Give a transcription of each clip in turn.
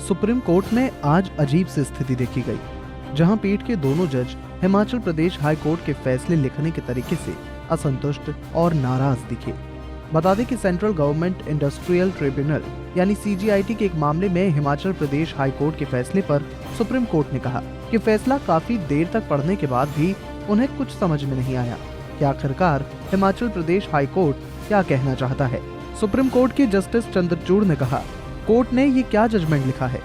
Supreme court में आज अजीब सी स्थिति देखी गई, जहां पीठ के दोनों जज हिमाचल प्रदेश हाई कोर्ट के फैसले लिखने के तरीके से असंतुष्ट और नाराज दिखे। बता दें कि सेंट्रल गवर्नमेंट इंडस्ट्रियल ट्रिब्यूनल यानी CGIT के एक मामले में हिमाचल प्रदेश हाई कोर्ट के फैसले पर सुप्रीम कोर्ट ने कहा कि फैसला काफी देर तक पढ़ने के बाद भी उन्हें कुछ समझ में नहीं आया कि आखिरकार हिमाचल प्रदेश हाई कोर्ट क्या कहना चाहता है। सुप्रीम कोर्ट के जस्टिस चंद्रचूड़ ने कहा, कोर्ट ने ये क्या जजमेंट लिखा है।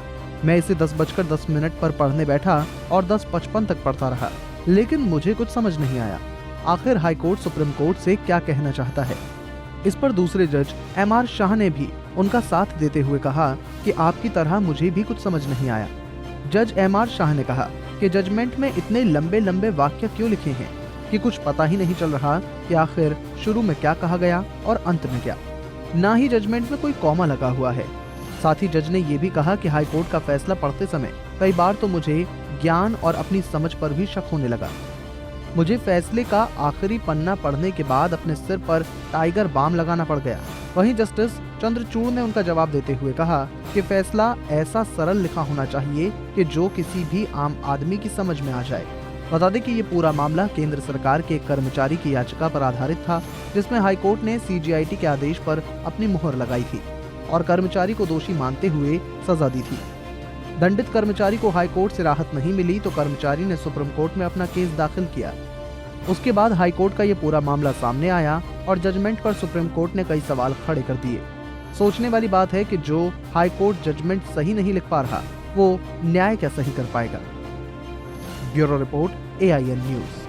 मैं इसे 10:10 पर पढ़ने बैठा और 10:55 तक पढ़ता रहा, लेकिन मुझे कुछ समझ नहीं आया। आखिर हाई कोर्ट सुप्रीम कोर्ट से क्या कहना चाहता है। इस पर दूसरे जज MR शाह ने भी उनका साथ देते हुए कहा कि आपकी तरह मुझे भी कुछ समझ नहीं आया। जज MR शाह ने कहा कि जजमेंट में इतने लंबे लंबे वाक्य क्यों लिखे हैं कि कुछ पता ही नहीं चल रहा कि आखिर शुरू में क्या कहा गया और अंत में क्या। ना ही जजमेंट में कोई कॉमा लगा हुआ है। साथ ही जज ने ये भी कहा कि हाई कोर्ट का फैसला पढ़ते समय कई बार तो मुझे ज्ञान और अपनी समझ पर भी शक होने लगा। मुझे फैसले का आखिरी पन्ना पढ़ने के बाद अपने सिर पर टाइगर बाम लगाना पड़ गया। वहीं जस्टिस चंद्रचूड़ ने उनका जवाब देते हुए कहा कि फैसला ऐसा सरल लिखा होना चाहिए कि जो किसी भी आम आदमी की समझ में आ जाए। बता दें कि ये पूरा मामला केंद्र सरकार के एक कर्मचारी की याचिका पर आधारित था, जिसमें हाईकोर्ट ने CGIT के आदेश पर अपनी मुहर लगाई थी और कर्मचारी को दोषी मानते हुए सजा दी थी। दंडित कर्मचारी को हाई कोर्ट से राहत नहीं मिली तो कर्मचारी ने सुप्रीम कोर्ट में अपना केस दाखिल किया। उसके बाद हाई कोर्ट का ये पूरा मामला सामने आया और जजमेंट पर सुप्रीम कोर्ट ने कई सवाल खड़े कर दिए। सोचने वाली बात है कि जो हाई कोर्ट जजमेंट सही नहीं लिख पा रहा, वो न्याय क्या सही कर पाएगा। Bureau report AIN news.